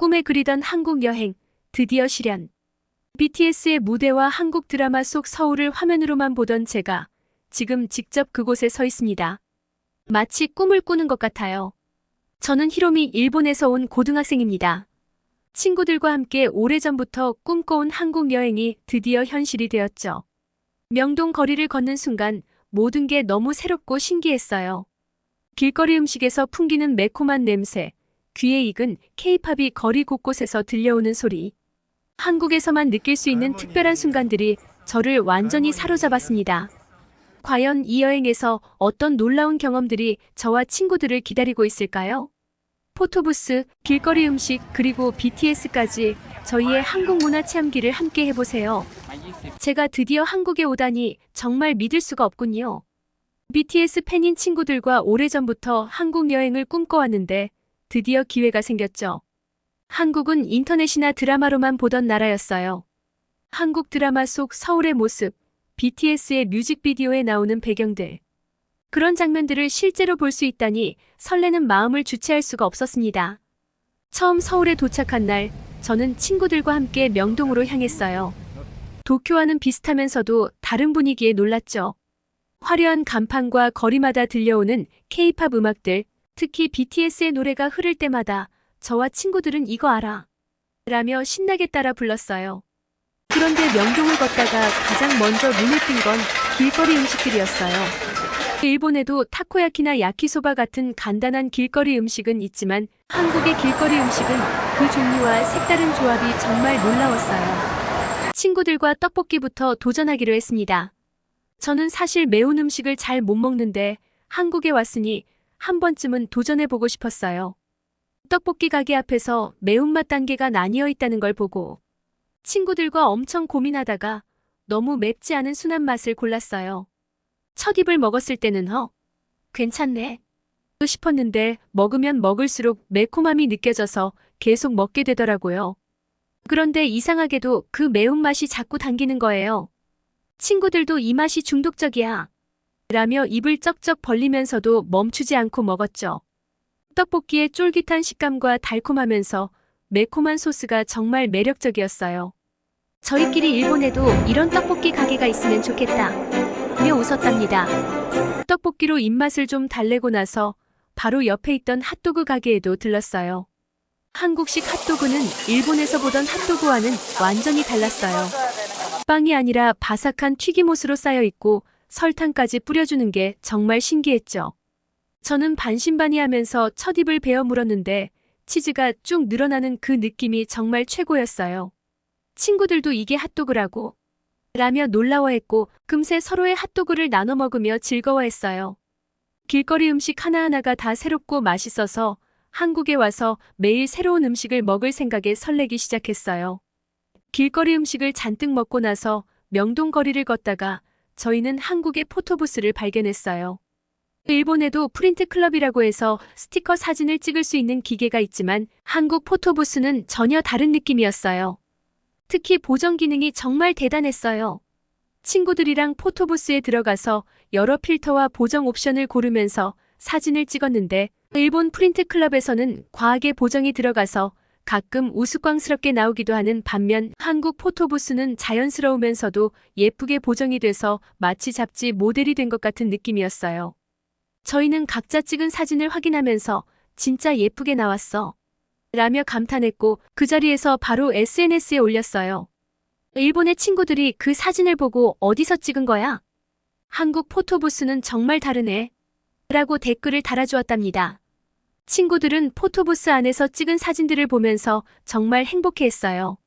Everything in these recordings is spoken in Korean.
꿈에 그리던 한국 여행, 드디어 실현. BTS의 무대와 한국 드라마 속 서울을 화면으로만 보던 제가 지금 직접 그곳에 서 있습니다. 마치 꿈을 꾸는 것 같아요. 저는 히로미 일본에서 온 고등학생입니다. 친구들과 함께 오래전부터 꿈꿔온 한국 여행이 드디어 현실이 되었죠. 명동 거리를 걷는 순간 모든 게 너무 새롭고 신기했어요. 길거리 음식에서 풍기는 매콤한 냄새, 귀에 익은 K-팝이 거리 곳곳에서 들려오는 소리. 한국에서만 느낄 수 있는 특별한 순간들이 저를 완전히 사로잡았습니다. 과연 이 여행에서 어떤 놀라운 경험들이 저와 친구들을 기다리고 있을까요? 포토부스, 길거리 음식, 그리고 BTS까지 저희의 한국 문화 체험기를 함께 해보세요. 제가 드디어 한국에 오다니 정말 믿을 수가 없군요. BTS 팬인 친구들과 오래전부터 한국 여행을 꿈꿔왔는데 드디어 기회가 생겼죠. 한국은 인터넷이나 드라마로만 보던 나라였어요. 한국 드라마 속 서울의 모습, BTS의 뮤직비디오에 나오는 배경들. 그런 장면들을 실제로 볼 수 있다니 설레는 마음을 주체할 수가 없었습니다. 처음 서울에 도착한 날, 저는 친구들과 함께 명동으로 향했어요. 도쿄와는 비슷하면서도 다른 분위기에 놀랐죠. 화려한 간판과 거리마다 들려오는 K-팝 음악들, 특히 BTS의 노래가 흐를 때마다 저와 친구들은 이거 알아? 라며 신나게 따라 불렀어요. 그런데 명동을 걷다가 가장 먼저 눈에 띈 건 길거리 음식들이었어요. 일본에도 타코야키나 야키소바 같은 간단한 길거리 음식은 있지만 한국의 길거리 음식은 그 종류와 색다른 조합이 정말 놀라웠어요. 친구들과 떡볶이부터 도전하기로 했습니다. 저는 사실 매운 음식을 잘 못 먹는데 한국에 왔으니 한 번쯤은 도전해보고 싶었어요. 떡볶이 가게 앞에서 매운맛 단계가 나뉘어 있다는 걸 보고 친구들과 엄청 고민하다가 너무 맵지 않은 순한 맛을 골랐어요. 첫 입을 먹었을 때는 괜찮네 싶었는데 먹으면 먹을수록 매콤함이 느껴져서 계속 먹게 되더라고요. 그런데 이상하게도 그 매운맛이 자꾸 당기는 거예요. 친구들도 이 맛이 중독적이야 라며 입을 쩍쩍 벌리면서도 멈추지 않고 먹었죠. 떡볶이의 쫄깃한 식감과 달콤하면서 매콤한 소스가 정말 매력적이었어요. 저희끼리 일본에도 이런 떡볶이 가게가 있으면 좋겠다 며 웃었답니다. 떡볶이로 입맛을 좀 달래고 나서 바로 옆에 있던 핫도그 가게에도 들렀어요. 한국식 핫도그는 일본에서 보던 핫도그와는 완전히 달랐어요. 빵이 아니라 바삭한 튀김옷으로 쌓여 있고 설탕까지 뿌려주는 게 정말 신기했죠. 저는 반신반의하면서 첫 입을 베어 물었는데 치즈가 쭉 늘어나는 그 느낌이 정말 최고였어요. 친구들도 이게 핫도그라고 라며 놀라워했고 금세 서로의 핫도그를 나눠 먹으며 즐거워했어요. 길거리 음식 하나하나가 다 새롭고 맛있어서 한국에 와서 매일 새로운 음식을 먹을 생각에 설레기 시작했어요. 길거리 음식을 잔뜩 먹고 나서 명동 거리를 걷다가 저희는 한국의 포토부스를 발견했어요. 일본에도 프린트 클럽이라고 해서 스티커 사진을 찍을 수 있는 기계가 있지만 한국 포토부스는 전혀 다른 느낌이었어요. 특히 보정 기능이 정말 대단했어요. 친구들이랑 포토부스에 들어가서 여러 필터와 보정 옵션을 고르면서 사진을 찍었는데 일본 프린트 클럽에서는 과하게 보정이 들어가서 가끔 우스꽝스럽게 나오기도 하는 반면 한국 포토부스는 자연스러우면서도 예쁘게 보정이 돼서 마치 잡지 모델이 된 것 같은 느낌이었어요. 저희는 각자 찍은 사진을 확인하면서 진짜 예쁘게 나왔어 라며 감탄했고 그 자리에서 바로 SNS에 올렸어요. 일본의 친구들이 그 사진을 보고 어디서 찍은 거야? 한국 포토부스는 정말 다르네 라고 댓글을 달아주었답니다. 친구들은 포토부스 안에서 찍은 사진들을 보면서 정말 행복해했어요.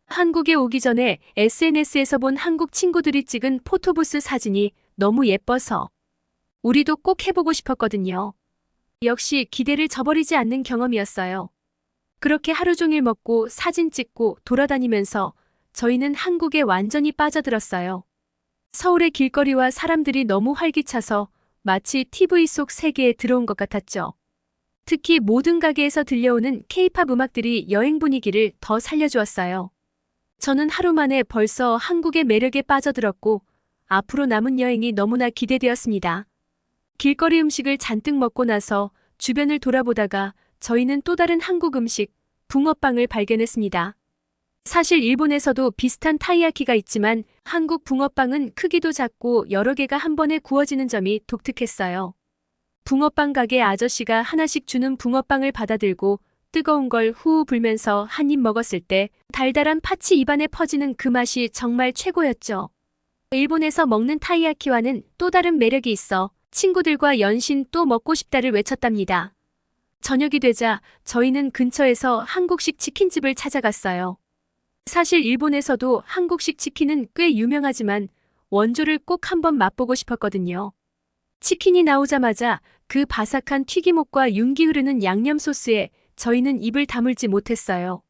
한국에 오기 전에 SNS에서 본 한국 친구들이 찍은 포토부스 사진이 너무 예뻐서 우리도 꼭 해보고 싶었거든요. 역시 기대를 저버리지 않는 경험이었어요. 그렇게 하루 종일 먹고 사진 찍고 돌아다니면서 저희는 한국에 완전히 빠져들었어요. 서울의 길거리와 사람들이 너무 활기차서 마치 TV 속 세계에 들어온 것 같았죠. 특히 모든 가게에서 들려오는 K-팝 음악들이 여행 분위기를 더 살려주었어요. 저는 하루 만에 벌써 한국의 매력에 빠져들었고 앞으로 남은 여행이 너무나 기대되었습니다. 길거리 음식을 잔뜩 먹고 나서 주변을 돌아보다가 저희는 또 다른 한국 음식, 붕어빵을 발견했습니다. 사실 일본에서도 비슷한 타이야키가 있지만 한국 붕어빵은 크기도 작고 여러 개가 한 번에 구워지는 점이 독특했어요. 붕어빵 가게 아저씨가 하나씩 주는 붕어빵을 받아들고 뜨거운 걸 후후 불면서 한 입 먹었을 때 달달한 팥이 입안에 퍼지는 그 맛이 정말 최고였죠. 일본에서 먹는 타이야키와는 또 다른 매력이 있어 친구들과 연신 또 먹고 싶다를 외쳤답니다. 저녁이 되자 저희는 근처에서 한국식 치킨집을 찾아갔어요. 사실 일본에서도 한국식 치킨은 꽤 유명하지만 원조를 꼭 한번 맛보고 싶었거든요. 치킨이 나오자마자 그 바삭한 튀김옷과 윤기 흐르는 양념 소스에 저희는 입을 다물지 못했어요.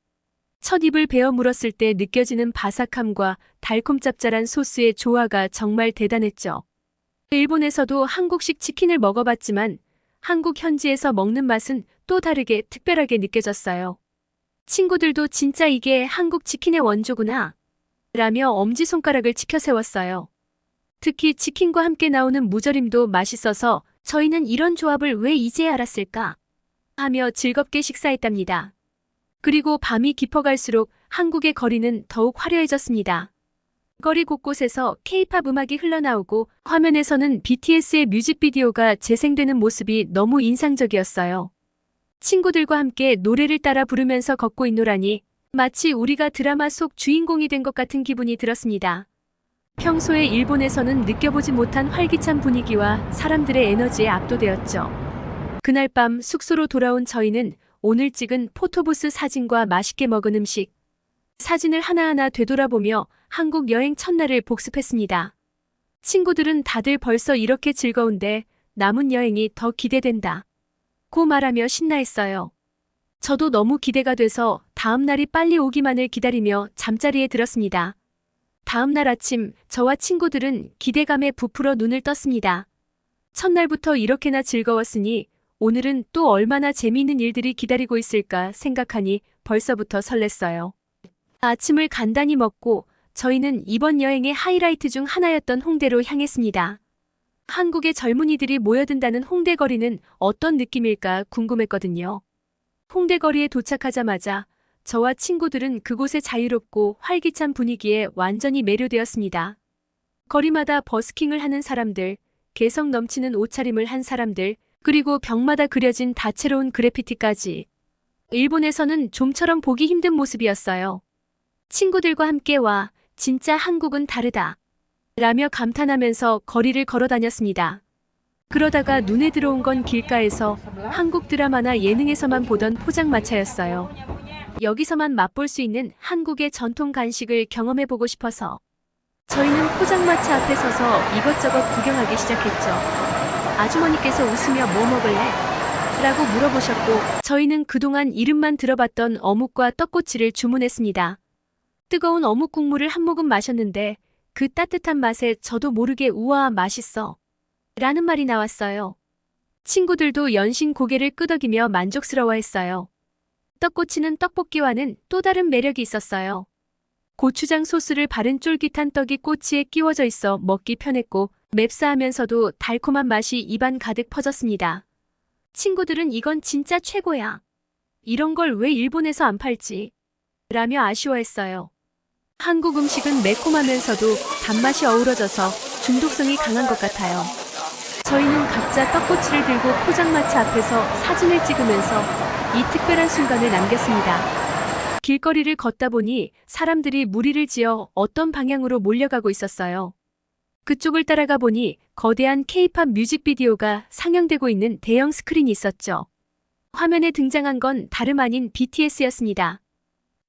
첫 입을 베어 물었을 때 느껴지는 바삭함과 달콤 짭짤한 소스의 조화가 정말 대단했죠. 일본에서도 한국식 치킨을 먹어봤지만 한국 현지에서 먹는 맛은 또 다르게 특별하게 느껴졌어요. 친구들도 진짜 이게 한국 치킨의 원조구나 라며 엄지손가락을 치켜 세웠어요. 특히 치킨과 함께 나오는 무절임도 맛있어서 저희는 이런 조합을 왜 이제 알았을까 하며 즐겁게 식사했답니다. 그리고 밤이 깊어갈수록 한국의 거리는 더욱 화려해졌습니다. 거리 곳곳에서 K-팝 음악이 흘러나오고 화면에서는 BTS의 뮤직비디오가 재생되는 모습이 너무 인상적이었어요. 친구들과 함께 노래를 따라 부르면서 걷고 있노라니 마치 우리가 드라마 속 주인공이 된 것 같은 기분이 들었습니다. 평소에 일본에서는 느껴보지 못한 활기찬 분위기와 사람들의 에너지에 압도되었죠. 그날 밤 숙소로 돌아온 저희는 오늘 찍은 포토부스 사진과 맛있게 먹은 음식, 사진을 하나하나 되돌아보며 한국 여행 첫날을 복습했습니다. 친구들은 다들 벌써 이렇게 즐거운데 남은 여행이 더 기대된다 고 말하며 신나했어요. 저도 너무 기대가 돼서 다음 날이 빨리 오기만을 기다리며 잠자리에 들었습니다. 다음 날 아침 저와 친구들은 기대감에 부풀어 눈을 떴습니다. 첫날부터 이렇게나 즐거웠으니 오늘은 또 얼마나 재미있는 일들이 기다리고 있을까 생각하니 벌써부터 설렜어요. 아침을 간단히 먹고 저희는 이번 여행의 하이라이트 중 하나였던 홍대로 향했습니다. 한국의 젊은이들이 모여든다는 홍대 거리는 어떤 느낌일까 궁금했거든요. 홍대 거리에 도착하자마자 저와 친구들은 그곳의 자유롭고 활기찬 분위기에 완전히 매료되었습니다. 거리마다 버스킹을 하는 사람들, 개성 넘치는 옷차림을 한 사람들, 그리고 벽마다 그려진 다채로운 그래피티까지. 일본에서는 좀처럼 보기 힘든 모습이었어요. 친구들과 함께 와, 진짜 한국은 다르다 라며 감탄하면서 거리를 걸어 다녔습니다. 그러다가 눈에 들어온 건 길가에서 한국 드라마나 예능에서만 보던 포장마차였어요. 여기서만 맛볼 수 있는 한국의 전통 간식을 경험해보고 싶어서 저희는 포장마차 앞에 서서 이것저것 구경하기 시작했죠. 아주머니께서 웃으며 뭐 먹을래? 라고 물어보셨고 저희는 그동안 이름만 들어봤던 어묵과 떡꼬치를 주문했습니다. 뜨거운 어묵 국물을 한 모금 마셨는데 그 따뜻한 맛에 저도 모르게 우와 맛있어 라는 말이 나왔어요. 친구들도 연신 고개를 끄덕이며 만족스러워했어요. 떡꼬치는 떡볶이와는 또 다른 매력이 있었어요. 고추장 소스를 바른 쫄깃한 떡이 꼬치에 끼워져 있어 먹기 편했고 맵싸하면서도 달콤한 맛이 입안 가득 퍼졌습니다. 친구들은 이건 진짜 최고야. 이런 걸 왜 일본에서 안 팔지? 라며 아쉬워했어요. 한국 음식은 매콤하면서도 단맛이 어우러져서 중독성이 강한 것 같아요. 저희는 각자 떡꼬치를 들고 포장마차 앞에서 사진을 찍으면서 이 특별한 순간을 남겼습니다. 길거리를 걷다 보니 사람들이 무리를 지어 어떤 방향으로 몰려가고 있었어요. 그쪽을 따라가 보니 거대한 K-팝 뮤직비디오가 상영되고 있는 대형 스크린이 있었죠. 화면에 등장한 건 다름 아닌 BTS였습니다.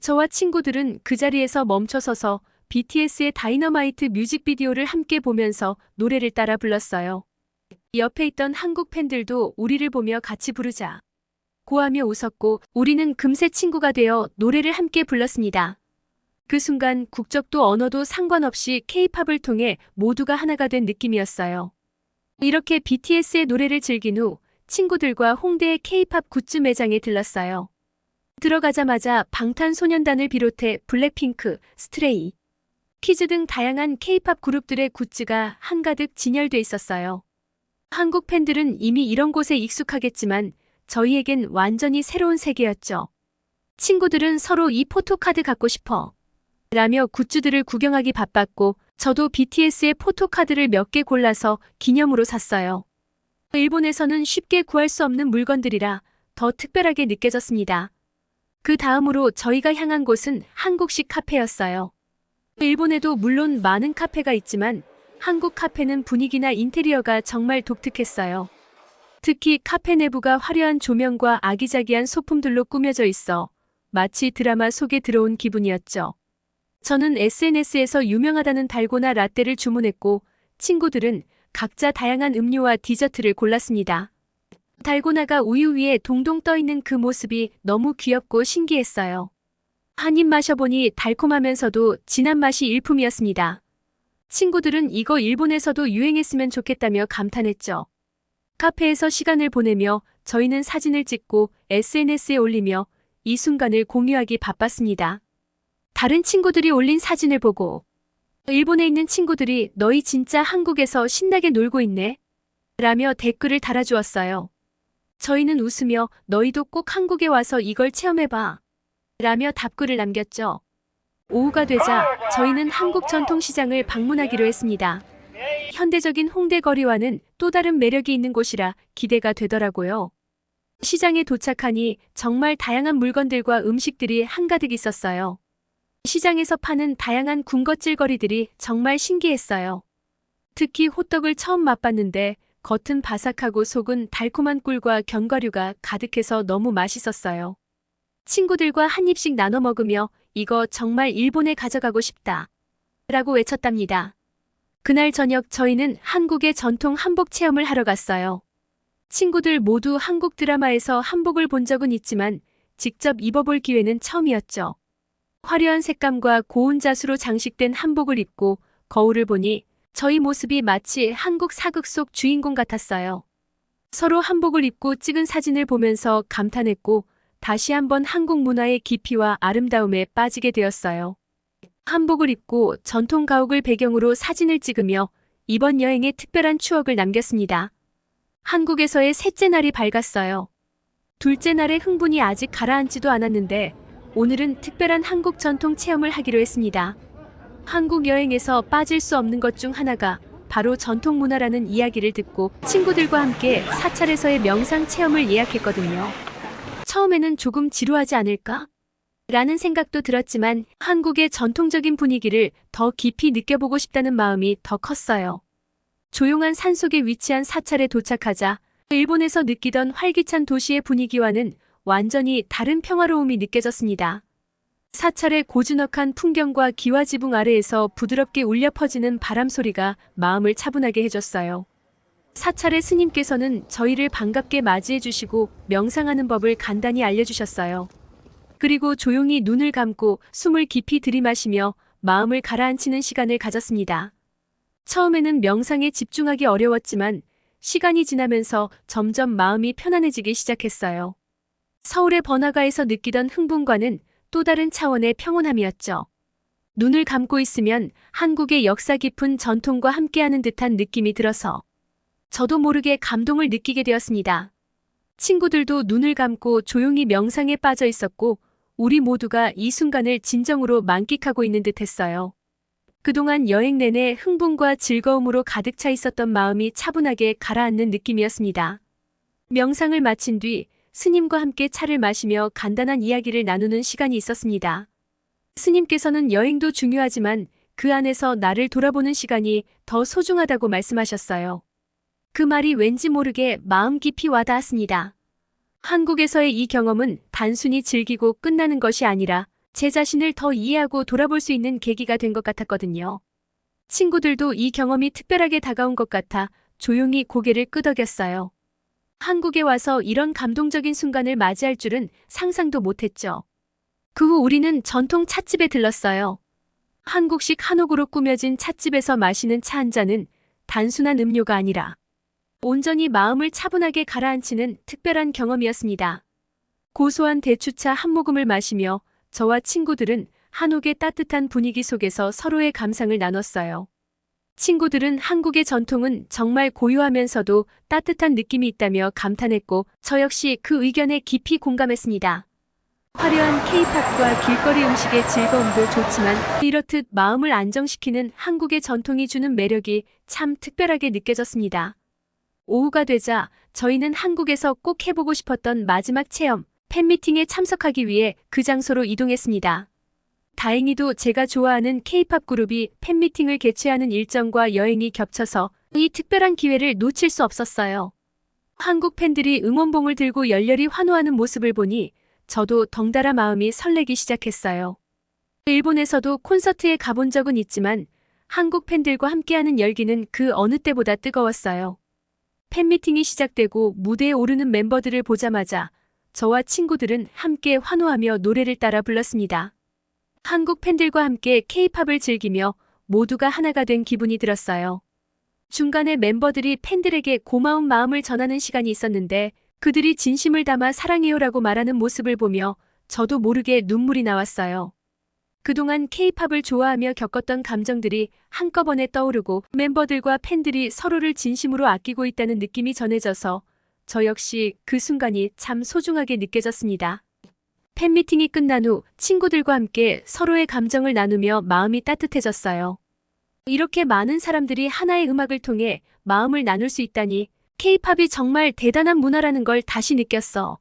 저와 친구들은 그 자리에서 멈춰서서 BTS의 다이너마이트 뮤직비디오를 함께 보면서 노래를 따라 불렀어요. 옆에 있던 한국 팬들도 우리를 보며 같이 부르자 고하며 웃었고 우리는 금세 친구가 되어 노래를 함께 불렀습니다. 그 순간 국적도 언어도 상관없이 K-팝을 통해 모두가 하나가 된 느낌이었어요. 이렇게 BTS의 노래를 즐긴 후 친구들과 홍대의 K-팝 굿즈 매장에 들렀어요. 들어가자마자 방탄소년단을 비롯해 블랙핑크, 스트레이, 키즈 등 다양한 K-팝 그룹들의 굿즈가 한가득 진열돼 있었어요. 한국 팬들은 이미 이런 곳에 익숙하겠지만 저희에겐 완전히 새로운 세계였죠. 친구들은 서로 이 포토카드 갖고 싶어 라며 굿즈들을 구경하기 바빴고 저도 BTS의 포토카드를 몇 개 골라서 기념으로 샀어요. 일본에서는 쉽게 구할 수 없는 물건들이라 더 특별하게 느껴졌습니다. 그 다음으로 저희가 향한 곳은 한국식 카페였어요. 일본에도 물론 많은 카페가 있지만 한국 카페는 분위기나 인테리어가 정말 독특했어요. 특히 카페 내부가 화려한 조명과 아기자기한 소품들로 꾸며져 있어 마치 드라마 속에 들어온 기분이었죠. 저는 SNS에서 유명하다는 달고나 라떼를 주문했고 친구들은 각자 다양한 음료와 디저트를 골랐습니다. 달고나가 우유 위에 동동 떠있는 그 모습이 너무 귀엽고 신기했어요. 한 입 마셔보니 달콤하면서도 진한 맛이 일품이었습니다. 친구들은 이거 일본에서도 유행했으면 좋겠다며 감탄했죠. 카페에서 시간을 보내며 저희는 사진을 찍고 SNS에 올리며 이 순간을 공유하기 바빴습니다. 다른 친구들이 올린 사진을 보고 일본에 있는 친구들이 너희 진짜 한국에서 신나게 놀고 있네 라며 댓글을 달아주었어요. 저희는 웃으며 너희도 꼭 한국에 와서 이걸 체험해봐 라며 답글을 남겼죠. 오후가 되자 저희는 한국 전통시장을 방문하기로 했습니다. 현대적인 홍대 거리와는 또 다른 매력이 있는 곳이라 기대가 되더라고요. 시장에 도착하니 정말 다양한 물건들과 음식들이 한가득 있었어요. 시장에서 파는 다양한 군것질거리들이 정말 신기했어요. 특히 호떡을 처음 맛봤는데 겉은 바삭하고 속은 달콤한 꿀과 견과류가 가득해서 너무 맛있었어요. 친구들과 한 입씩 나눠 먹으며 이거 정말 일본에 가져가고 싶다 라고 외쳤답니다. 그날 저녁 저희는 한국의 전통 한복 체험을 하러 갔어요. 친구들 모두 한국 드라마에서 한복을 본 적은 있지만 직접 입어볼 기회는 처음이었죠. 화려한 색감과 고운 자수로 장식된 한복을 입고 거울을 보니 저희 모습이 마치 한국 사극 속 주인공 같았어요. 서로 한복을 입고 찍은 사진을 보면서 감탄했고 다시 한번 한국 문화의 깊이와 아름다움에 빠지게 되었어요. 한복을 입고 전통 가옥을 배경으로 사진을 찍으며 이번 여행의 특별한 추억을 남겼습니다. 한국에서의 셋째 날이 밝았어요. 둘째 날의 흥분이 아직 가라앉지도 않았는데 오늘은 특별한 한국 전통 체험을 하기로 했습니다. 한국 여행에서 빠질 수 없는 것 중 하나가 바로 전통 문화라는 이야기를 듣고 친구들과 함께 사찰에서의 명상 체험을 예약했거든요. 처음에는 조금 지루하지 않을까? 라는 생각도 들었지만 한국의 전통적인 분위기를 더 깊이 느껴보고 싶다는 마음이 더 컸어요. 조용한 산속에 위치한 사찰에 도착하자 일본에서 느끼던 활기찬 도시의 분위기와는 완전히 다른 평화로움이 느껴졌습니다. 사찰의 고즈넉한 풍경과 기와지붕 아래에서 부드럽게 울려 퍼지는 바람 소리가 마음을 차분하게 해줬어요. 사찰의 스님께서는 저희를 반갑게 맞이해 주시고 명상하는 법을 간단히 알려주셨어요. 그리고 조용히 눈을 감고 숨을 깊이 들이마시며 마음을 가라앉히는 시간을 가졌습니다. 처음에는 명상에 집중하기 어려웠지만 시간이 지나면서 점점 마음이 편안해지기 시작했어요. 서울의 번화가에서 느끼던 흥분과는 또 다른 차원의 평온함이었죠. 눈을 감고 있으면 한국의 역사 깊은 전통과 함께하는 듯한 느낌이 들어서 저도 모르게 감동을 느끼게 되었습니다. 친구들도 눈을 감고 조용히 명상에 빠져 있었고 우리 모두가 이 순간을 진정으로 만끽하고 있는 듯했어요. 그동안 여행 내내 흥분과 즐거움으로 가득 차 있었던 마음이 차분하게 가라앉는 느낌이었습니다. 명상을 마친 뒤 스님과 함께 차를 마시며 간단한 이야기를 나누는 시간이 있었습니다. 스님께서는 여행도 중요하지만 그 안에서 나를 돌아보는 시간이 더 소중하다고 말씀하셨어요. 그 말이 왠지 모르게 마음 깊이 와닿았습니다. 한국에서의 이 경험은 단순히 즐기고 끝나는 것이 아니라 제 자신을 더 이해하고 돌아볼 수 있는 계기가 된 것 같았거든요. 친구들도 이 경험이 특별하게 다가온 것 같아 조용히 고개를 끄덕였어요. 한국에 와서 이런 감동적인 순간을 맞이할 줄은 상상도 못했죠. 그 후 우리는 전통 찻집에 들렀어요. 한국식 한옥으로 꾸며진 찻집에서 마시는 차 한 잔은 단순한 음료가 아니라 온전히 마음을 차분하게 가라앉히는 특별한 경험이었습니다. 고소한 대추차 한 모금을 마시며 저와 친구들은 한옥의 따뜻한 분위기 속에서 서로의 감상을 나눴어요. 친구들은 한국의 전통은 정말 고요하면서도 따뜻한 느낌이 있다며 감탄했고 저 역시 그 의견에 깊이 공감했습니다. 화려한 K-팝과 길거리 음식의 즐거움도 좋지만 이렇듯 마음을 안정시키는 한국의 전통이 주는 매력이 참 특별하게 느껴졌습니다. 오후가 되자 저희는 한국에서 꼭 해보고 싶었던 마지막 체험, 팬미팅에 참석하기 위해 그 장소로 이동했습니다. 다행히도 제가 좋아하는 K-팝 그룹이 팬미팅을 개최하는 일정과 여행이 겹쳐서 이 특별한 기회를 놓칠 수 없었어요. 한국 팬들이 응원봉을 들고 열렬히 환호하는 모습을 보니 저도 덩달아 마음이 설레기 시작했어요. 일본에서도 콘서트에 가본 적은 있지만 한국 팬들과 함께하는 열기는 그 어느 때보다 뜨거웠어요. 팬미팅이 시작되고 무대에 오르는 멤버들을 보자마자 저와 친구들은 함께 환호하며 노래를 따라 불렀습니다. 한국 팬들과 함께 K-팝을 즐기며 모두가 하나가 된 기분이 들었어요. 중간에 멤버들이 팬들에게 고마운 마음을 전하는 시간이 있었는데 그들이 진심을 담아 사랑해요라고 말하는 모습을 보며 저도 모르게 눈물이 나왔어요. 그동안 K-팝을 좋아하며 겪었던 감정들이 한꺼번에 떠오르고 멤버들과 팬들이 서로를 진심으로 아끼고 있다는 느낌이 전해져서 저 역시 그 순간이 참 소중하게 느껴졌습니다. 팬미팅이 끝난 후 친구들과 함께 서로의 감정을 나누며 마음이 따뜻해졌어요. 이렇게 많은 사람들이 하나의 음악을 통해 마음을 나눌 수 있다니 K-팝이 정말 대단한 문화라는 걸 다시 느꼈어.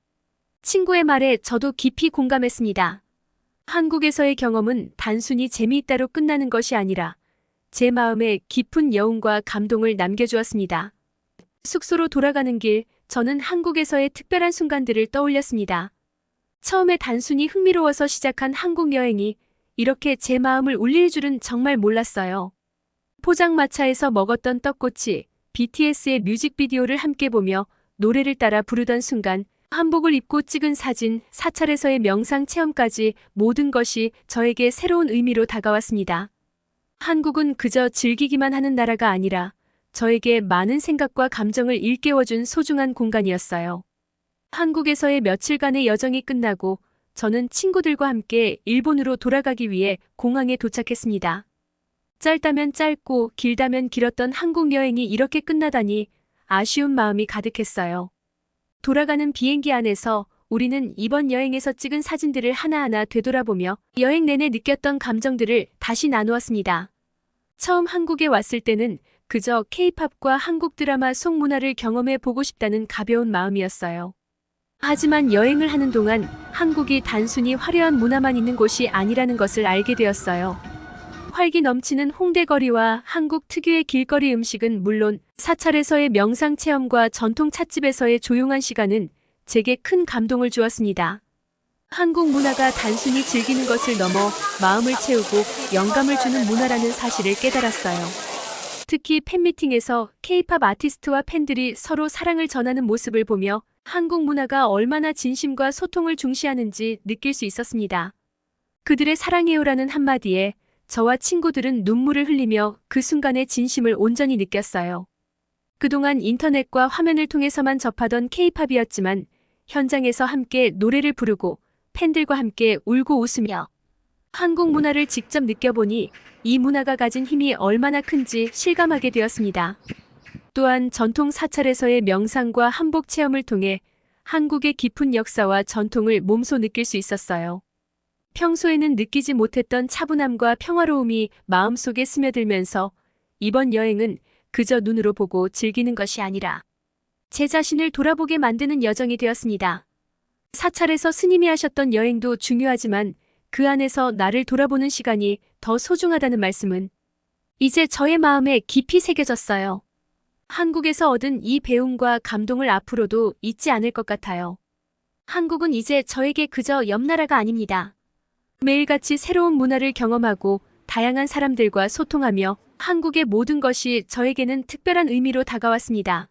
친구의 말에 저도 깊이 공감했습니다. 한국에서의 경험은 단순히 재미있다로 끝나는 것이 아니라 제 마음에 깊은 여운과 감동을 남겨주었습니다. 숙소로 돌아가는 길, 저는 한국에서의 특별한 순간들을 떠올렸습니다. 처음에 단순히 흥미로워서 시작한 한국 여행이 이렇게 제 마음을 울릴 줄은 정말 몰랐어요. 포장마차에서 먹었던 떡꼬치, BTS의 뮤직비디오를 함께 보며 노래를 따라 부르던 순간, 한복을 입고 찍은 사진, 사찰에서의 명상 체험까지 모든 것이 저에게 새로운 의미로 다가왔습니다. 한국은 그저 즐기기만 하는 나라가 아니라 저에게 많은 생각과 감정을 일깨워준 소중한 공간이었어요. 한국에서의 며칠간의 여정이 끝나고 저는 친구들과 함께 일본으로 돌아가기 위해 공항에 도착했습니다. 짧다면 짧고 길다면 길었던 한국 여행이 이렇게 끝나다니 아쉬운 마음이 가득했어요. 돌아가는 비행기 안에서 우리는 이번 여행에서 찍은 사진들을 하나하나 되돌아보며 여행 내내 느꼈던 감정들을 다시 나누었습니다. 처음 한국에 왔을 때는 그저 K-팝과 한국 드라마 속 문화를 경험해 보고 싶다는 가벼운 마음이었어요. 하지만 여행을 하는 동안 한국이 단순히 화려한 문화만 있는 곳이 아니라는 것을 알게 되었어요. 활기 넘치는 홍대거리와 한국 특유의 길거리 음식은 물론 사찰에서의 명상 체험과 전통 찻집에서의 조용한 시간은 제게 큰 감동을 주었습니다. 한국 문화가 단순히 즐기는 것을 넘어 마음을 채우고 영감을 주는 문화라는 사실을 깨달았어요. 특히 팬미팅에서 K-팝 아티스트와 팬들이 서로 사랑을 전하는 모습을 보며 한국 문화가 얼마나 진심과 소통을 중시하는지 느낄 수 있었습니다. 그들의 사랑해요라는 한마디에 저와 친구들은 눈물을 흘리며 그 순간의 진심을 온전히 느꼈어요. 그동안 인터넷과 화면을 통해서만 접하던 K-팝이었지만 현장에서 함께 노래를 부르고 팬들과 함께 울고 웃으며 한국 문화를 직접 느껴보니 이 문화가 가진 힘이 얼마나 큰지 실감하게 되었습니다. 또한 전통 사찰에서의 명상과 한복 체험을 통해 한국의 깊은 역사와 전통을 몸소 느낄 수 있었어요. 평소에는 느끼지 못했던 차분함과 평화로움이 마음속에 스며들면서 이번 여행은 그저 눈으로 보고 즐기는 것이 아니라 제 자신을 돌아보게 만드는 여정이 되었습니다. 사찰에서 스님이 하셨던 여행도 중요하지만 그 안에서 나를 돌아보는 시간이 더 소중하다는 말씀은 이제 저의 마음에 깊이 새겨졌어요. 한국에서 얻은 이 배움과 감동을 앞으로도 잊지 않을 것 같아요. 한국은 이제 저에게 그저 옆나라가 아닙니다. 매일같이 새로운 문화를 경험하고 다양한 사람들과 소통하며 한국의 모든 것이 저에게는 특별한 의미로 다가왔습니다.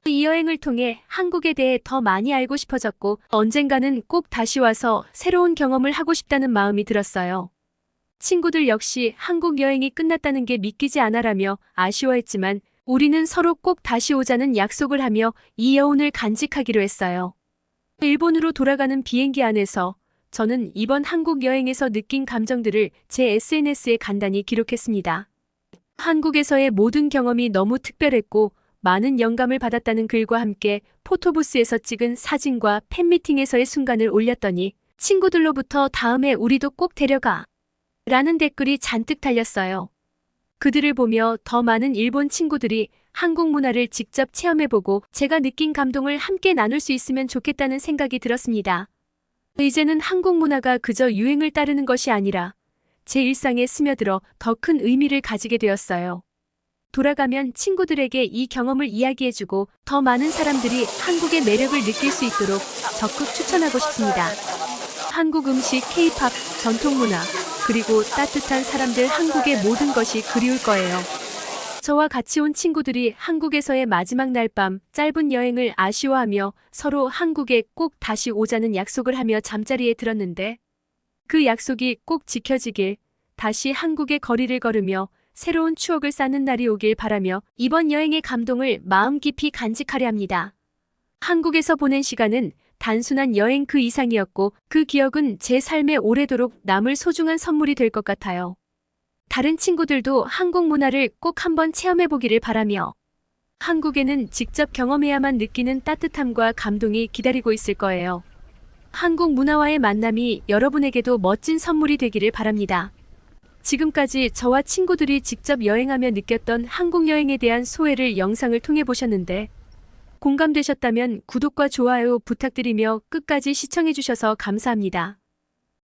이 여행을 통해 한국에 대해 더 많이 알고 싶어졌고 언젠가는 꼭 다시 와서 새로운 경험을 하고 싶다는 마음이 들었어요. 친구들 역시 한국 여행이 끝났다는 게 믿기지 않아라며 아쉬워했지만 우리는 서로 꼭 다시 오자는 약속을 하며 이 여운을 간직하기로 했어요. 일본으로 돌아가는 비행기 안에서 저는 이번 한국 여행에서 느낀 감정들을 제 SNS에 간단히 기록했습니다. 한국에서의 모든 경험이 너무 특별했고 많은 영감을 받았다는 글과 함께 포토부스에서 찍은 사진과 팬미팅에서의 순간을 올렸더니 친구들로부터 다음에 우리도 꼭 데려가. 라는 댓글이 잔뜩 달렸어요. 그들을 보며 더 많은 일본 친구들이 한국 문화를 직접 체험해보고 제가 느낀 감동을 함께 나눌 수 있으면 좋겠다는 생각이 들었습니다. 이제는 한국 문화가 그저 유행을 따르는 것이 아니라 제 일상에 스며들어 더 큰 의미를 가지게 되었어요. 돌아가면 친구들에게 이 경험을 이야기해주고 더 많은 사람들이 한국의 매력을 느낄 수 있도록 적극 추천하고 싶습니다. 한국 음식, K-팝, 전통 문화, 그리고 따뜻한 사람들, 한국의 모든 것이 그리울 거예요. 저와 같이 온 친구들이 한국에서의 마지막 날 밤 짧은 여행을 아쉬워하며 서로 한국에 꼭 다시 오자는 약속을 하며 잠자리에 들었는데 그 약속이 꼭 지켜지길, 다시 한국의 거리를 걸으며 새로운 추억을 쌓는 날이 오길 바라며 이번 여행의 감동을 마음 깊이 간직하려 합니다. 한국에서 보낸 시간은 단순한 여행 그 이상이었고 그 기억은 제 삶에 오래도록 남을 소중한 선물이 될 것 같아요. 다른 친구들도 한국 문화를 꼭 한번 체험해보기를 바라며 한국에는 직접 경험해야만 느끼는 따뜻함과 감동이 기다리고 있을 거예요. 한국 문화와의 만남이 여러분에게도 멋진 선물이 되기를 바랍니다. 지금까지 저와 친구들이 직접 여행하며 느꼈던 한국 여행에 대한 소회를 영상을 통해 보셨는데 공감되셨다면 구독과 좋아요 부탁드리며 끝까지 시청해주셔서 감사합니다.